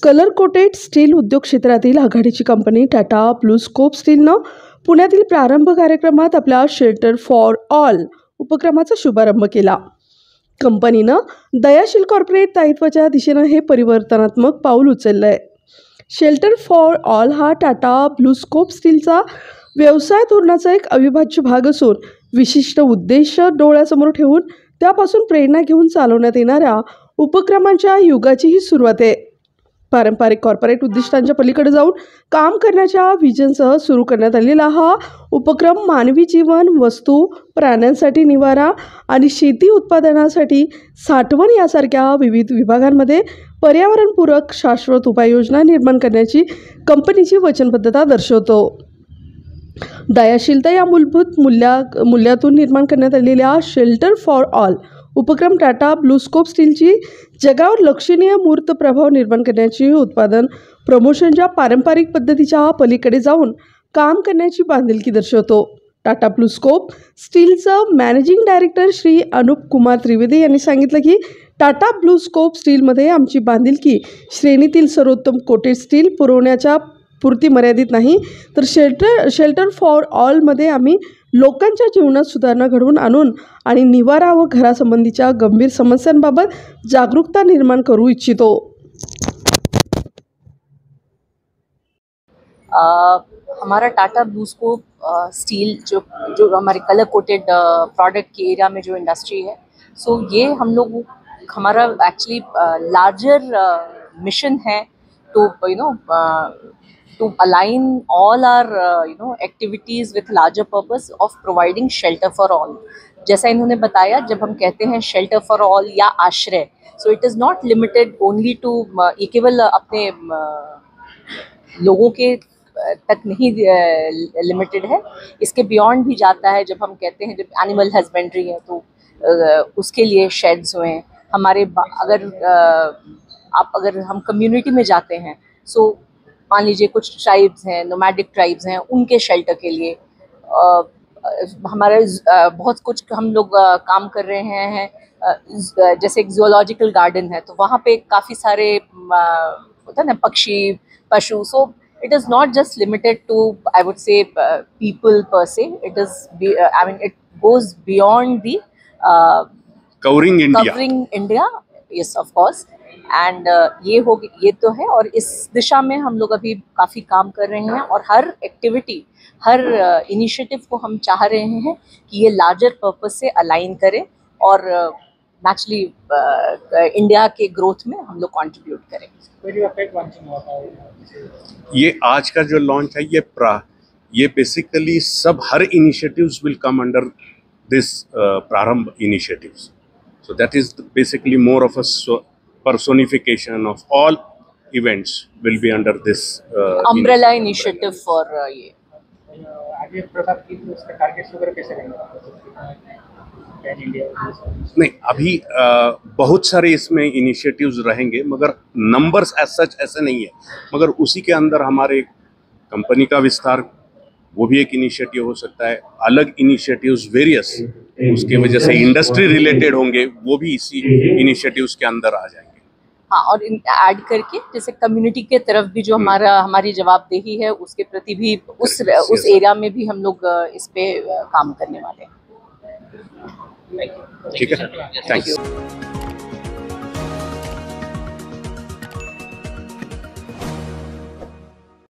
Colour coated steel उद्योग क्षेत्रातील आघाडीची कंपनी टाटा ब्लूस्कोप स्टीलनं पुण्यातील प्रारंभ कार्यक्रमात आपल्या शेल्टर फॉर ऑल उपक्रमाचा शुभारंभ केला. कंपनीनं दयाशील कॉर्पोरेट दायित्वाच्या दिशेनं हे परिवर्तनात्मक पाऊल उचललं आहे. शेल्टर फॉर ऑल हा टाटा ब्लूस्कोप स्टीलचा व्यवसाय धोरणाचा एक अविभाज्य भाग असून विशिष्ट उद्देश डोळ्यासमोर ठेवून त्यापासून प्रेरणा घेऊन चालवण्यात येणाऱ्या उपक्रमांच्या युगाची ही सुरुवात आहे. पारंपरिक कॉर्पोरेट उद्दिष्टांच्या पलीकडे जाऊन काम करण्याच्या व्हिजनसह सुरू करण्यात आलेला हा उपक्रम मानवी जीवन, वस्तू, प्राण्यांसाठी निवारा आणि शेती उत्पादनासाठी साठवण यासारख्या विविध विभागांमध्ये पर्यावरणपूरक शाश्वत उपाययोजना निर्माण करण्याची कंपनीची वचनबद्धता दर्शवतो. दयाशीलता या मूलभूत मूल्यातून निर्माण करण्यात आलेल्या शेल्टर फॉर ऑल उपक्रम टाटा ब्लूस्कोप स्टीलची जगावर लक्षणीय मूर्त प्रभाव निर्माण करण्याची, उत्पादन प्रमोशनच्या पारंपरिक पद्धतीच्या पलीकडे जाऊन काम करण्याची बांधिलकी दर्शवतो. टाटा ब्लूस्कोप स्टीलचं मॅनेजिंग डायरेक्टर श्री अनुप कुमार त्रिवेदी यांनी सांगितलं की टाटा ब्लूस्कोप स्टीलमध्ये आमची बांधिलकी श्रेणीतील सर्वोत्तम कोटेड स्टील पुरवण्याच्या पुरती मर्यादित नाही, तर शेल्टर फॉर ऑलमध्ये आम्ही लोकांच्या जीवनात सुधारणा घडवून आणून आणि निवारा व घरासंबंधीच्या गंभीर समस्यांबाबत जागरूकता निर्माण करू इच्छितो. हमारा टाटा ब्लूस्कोप स्टील जो हमारे कलर कोटेड प्रोडक्ट के एरिया में जो इंडस्ट्री है, सो ये हम लोग हमारा एक्चुअली लार्जर मिशन है to to align all our activities with larger purpose of providing shelter for all. जैसा इन्होंने बताया, जब हम कहते हैं shelter for all या आश्रय, so it is not limited only to ये केवल अपने लोगों के तक नहीं लिमिटेड है, इसके बियॉन्ड भी जाता है. जब हम कहते हैं जब एनिमल हस्बेंड्री है तो उसके लिए शेड्स हुए हैं हमारे. अगर हम कम्युनिटी में जाते हैं, सो मान लीजिए कुछ ट्राइब्स हैं, नोमैडिक ट्राइब्स हैं, उनके शेल्टर के लिए हमारे बहुत कुछ हम लोग काम कर रहे हैं. जैसे एक ज़ूलॉजिकल गार्डन है तो वहाँ पे काफ़ी सारे होता है ना पक्षी, पशु. So it is not just limited to I would say people per se, it is I mean it goes beyond the covering India. Yes, of course. And ये तो है, और इस दिशा में हम लोग अभी काफ़ी काम कर रहे हैं और हर एक्टिविटी, हर इनिशिएटिव को हम चाह रहे हैं कि ये लार्जर पर्पस से अलाइन करें और नेचुरली इंडिया के ग्रोथ में हम लोग कंट्रीब्यूट करें. ये आज का जो लॉन्च है ये बेसिकली सब हर initiatives will come under this Prarambh initiatives. So that is basically more of a personification of all events will be under this umbrella initiative for ये. आगे प्रभाव की उसका टारगेट्स वगैरह कैसे रहेंगे? नहीं, अभी बहुत सारे इसमें इनिशिएटिव्स रहेंगे, मगर नंबर्स एज सच ऐसे नहीं है. मगर उसी के अंदर हमारे कंपनी का विस्तार, वो भी एक इनिशिएटिव हो सकता है. अलग इनिशिएटिव्स वेरियस उसके वजह से इंडस्ट्री रिलेटेड होंगे, वो भी इसी इनिशिएटिव्स के अंदर आ जाएंगे. हाँ, और ऐड करके जैसे कम्युनिटी के तरफ भी जो हमारी जवाबदेही है उसके प्रति भी उस एरिया में भी हम लोग इस पे काम करने वाले हैं. ठीक है, थैंक्स.